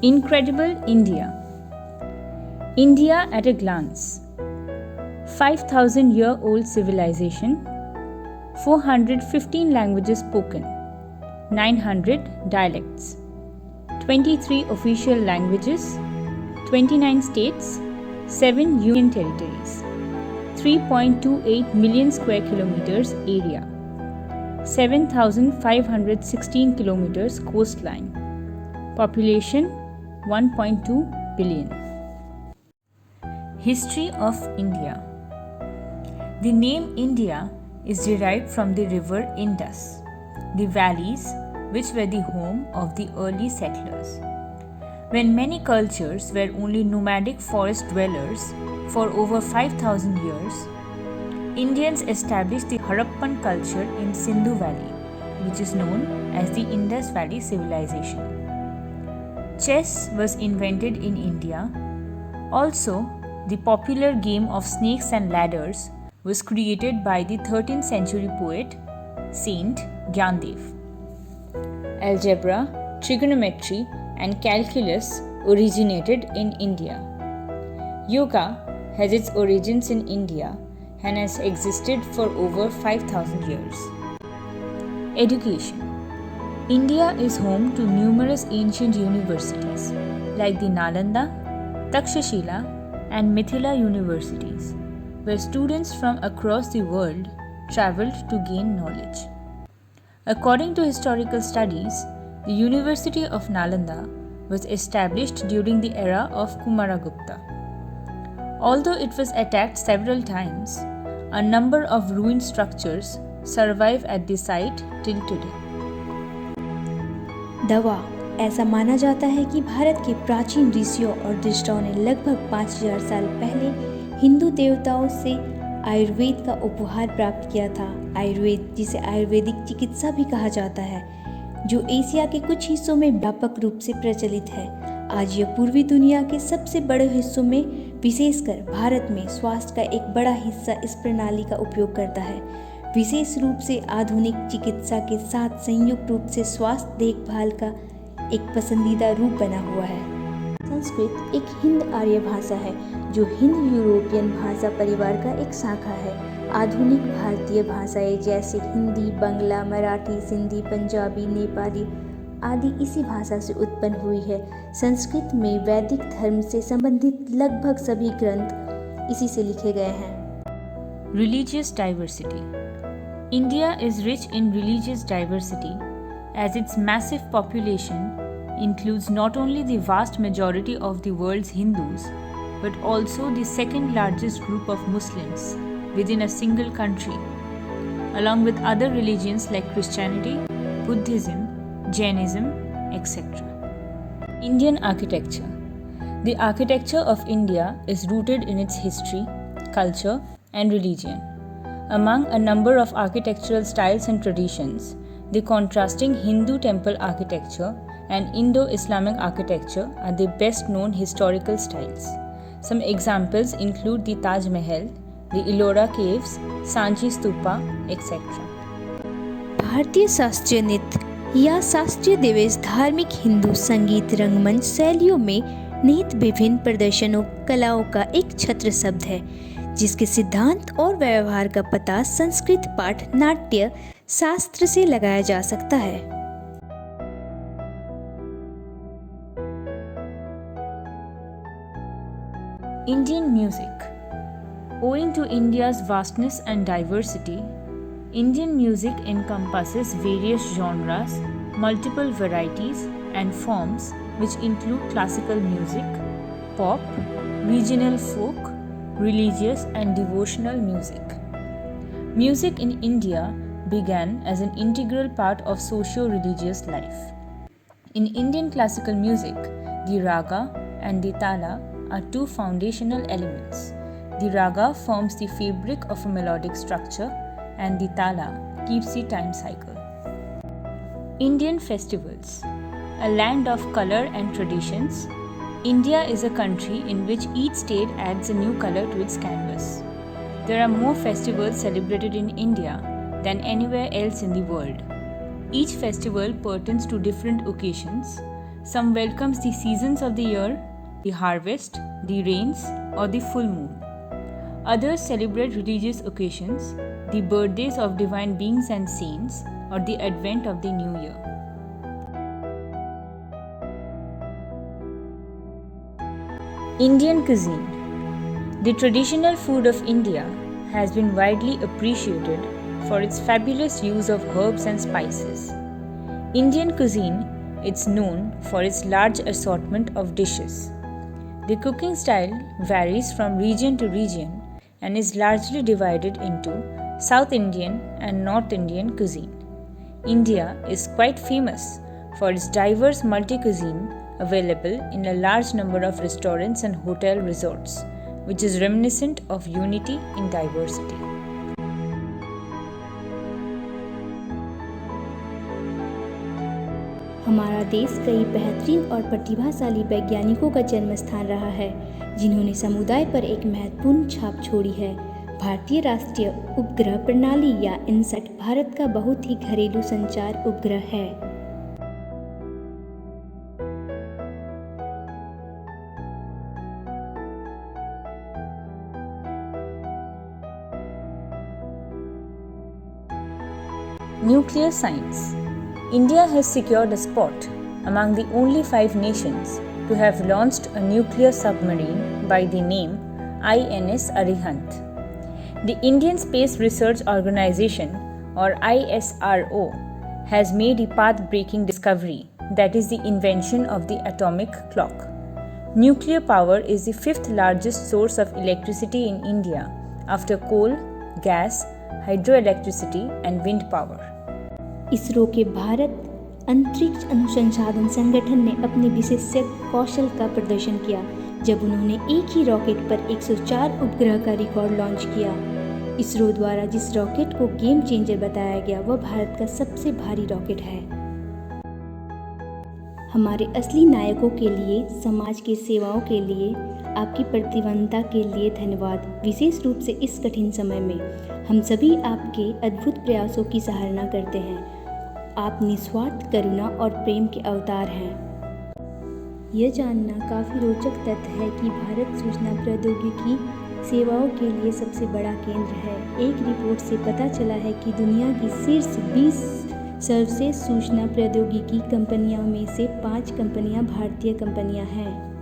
Incredible India. India at a glance. 5,000-year-old civilization, 415 languages spoken, 900 dialects, 23 official languages, 29 states, 7 union territories, 3.28 million square kilometers area, 7,516 kilometers coastline, population 1.2 billion. History of India. The name India is derived from the river Indus, the valleys which were the home of the early settlers. When many cultures were only nomadic forest dwellers for over 5,000 years, Indians established the Harappan culture in Sindhu Valley, which is known as the Indus Valley Civilization. Chess was invented in India. Also, the popular game of snakes and ladders was created by the 13th century poet Saint Gyandev. Algebra, trigonometry, and calculus originated in India. Yoga has its origins in India and has existed for over 5,000 years. Education. India is home to numerous ancient universities like the Nalanda, Takshashila, and Mithila universities, where students from across the world traveled to gain knowledge. According to historical studies, the University of Nalanda was established during the era of Kumaragupta. Although it was attacked several times, a number of ruined structures survive at the site till today. दवा। ऐसा माना जाता है कि भारत के प्राचीन ऋषियों और दृष्टाओं ने लगभग 5000 साल पहले हिंदू देवताओं से आयुर्वेद का उपहार प्राप्त किया था। आयुर्वेद, जिसे आयुर्वेदिक चिकित्सा भी कहा जाता है, जो एशिया के कुछ हिस्सों में व्यापक रूप से प्रचलित है। आज यह पूर्वी दुनिया के सबसे बड़े हिस्सों में, विशेषकर भारत में, स्वास्थ्य का एक बड़ा हिस्सा इस प्रणाली का उपयोग करता है। विशेष रूप से आधुनिक चिकित्सा के साथ संयुक्त रूप से स्वास्थ्य देखभाल का एक पसंदीदा रूप बना हुआ है। संस्कृत एक हिंद आर्य भाषा है जो हिंद यूरोपियन भाषा परिवार का एक शाखा है। आधुनिक भारतीय भाषाएं जैसे हिंदी, बंगला, मराठी, सिंधी, पंजाबी, नेपाली आदि इसी भाषा से उत्पन्न हुई है। संस्कृत में वैदिक धर्म से संबंधित लगभग सभी ग्रंथ इसी से लिखे गए हैं। Religious diversity. India is rich in religious diversity as its massive population includes not only the vast majority of the world's Hindus but also the second largest group of Muslims within a single country, along with other religions like Christianity, Buddhism, Jainism, etc. Indian architecture. The architecture of India is rooted in its history, culture, and religion. Among a number of architectural styles and traditions, the contrasting Hindu temple architecture and Indo-Islamic architecture are the best known historical styles. Some examples include the Taj Mahal, the Ellora Caves, Sanchi Stupa, etc. भारतीय शास्त्रीय नृत्य या शास्त्रीय दिवस धार्मिक हिंदू संगीत रंगमंच शैलियों में निहित विभिन्न प्रदर्शनों कलाओं का एक छत्र शब्द है, जिसके सिद्धांत और व्यवहार का पता संस्कृत पाठ नाट्य शास्त्र से लगाया जा सकता है। Indian music. Owing to India's vastness and diversity, Indian music encompasses various genres, multiple varieties, and forms which include classical music, pop, regional folk, religious and devotional music. Music in India began as an integral part of socio-religious life. In Indian classical music, the raga and the tala are two foundational elements. The raga forms the fabric of a melodic structure and the tala keeps the time cycle. Indian festivals. A land of color and traditions, India is a country in which each state adds a new color to its canvas. There are more festivals celebrated in India than anywhere else in the world. Each festival pertains to different occasions, Some welcomes the seasons of the year, the harvest, the rains, or the full moon. Others celebrate religious occasions, the birthdays of divine beings and saints, or the advent of the new year. Indian cuisine. The traditional food of India has been widely appreciated for its fabulous use of herbs and spices. Indian cuisine is known for its large assortment of dishes. The cooking style varies from region to region and is largely divided into South Indian and North Indian cuisine. India is quite famous for its diverse multi-cuisine available in a large number of restaurants and hotel resorts, which is reminiscent of unity in diversity. हमारा देश कई बेहतरीन और प्रतिभाशाली वैज्ञानिकों का जन्म स्थान रहा है, जिन्होंने समुदाय पर एक महत्वपूर्ण छाप छोड़ी है। भारतीय राष्ट्रीय उपग्रह प्रणाली या इनसैट भारत का बहुत ही घरेलू संचार उपग्रह है। Nuclear science. India has secured a spot among the only 5 nations to have launched a nuclear submarine by the name INS Arihant. The Indian Space Research Organisation, or ISRO, has made a path-breaking discovery, that is the invention of the atomic clock. Nuclear power is the 5th largest source of electricity in India after coal, gas, hydroelectricity and wind power. ISRO के भारत अंतरिक्ष अनुसंधान संगठन ने अपने विशेषज्ञ कौशल का प्रदर्शन किया जब उन्होंने एक ही रॉकेट पर 104 उपग्रह का रिकॉर्ड लॉन्च किया। इसरो द्वारा जिस रॉकेट को गेम चेंजर बताया गया वह भारत का सबसे भारी रॉकेट है। हमारे असली नायकों के लिए, समाज की सेवाओं के लिए, आपकी प्रतिबद्धता के लिए धन्यवाद। विशेष रूप से इस कठिन समय में हम सभी आपके अद्भुत प्रयासों की सराहना करते हैं। आप निस्वार्थ करुणा और प्रेम के अवतार हैं। यह जानना काफ़ी रोचक तथ्य है कि भारत सूचना प्रौद्योगिकी सेवाओं के लिए सबसे बड़ा केंद्र है। एक रिपोर्ट से पता चला है कि दुनिया की शीर्ष 20 सर्वश्रेष्ठ सूचना प्रौद्योगिकी कंपनियों में से 5 कंपनियां भारतीय कंपनियां हैं।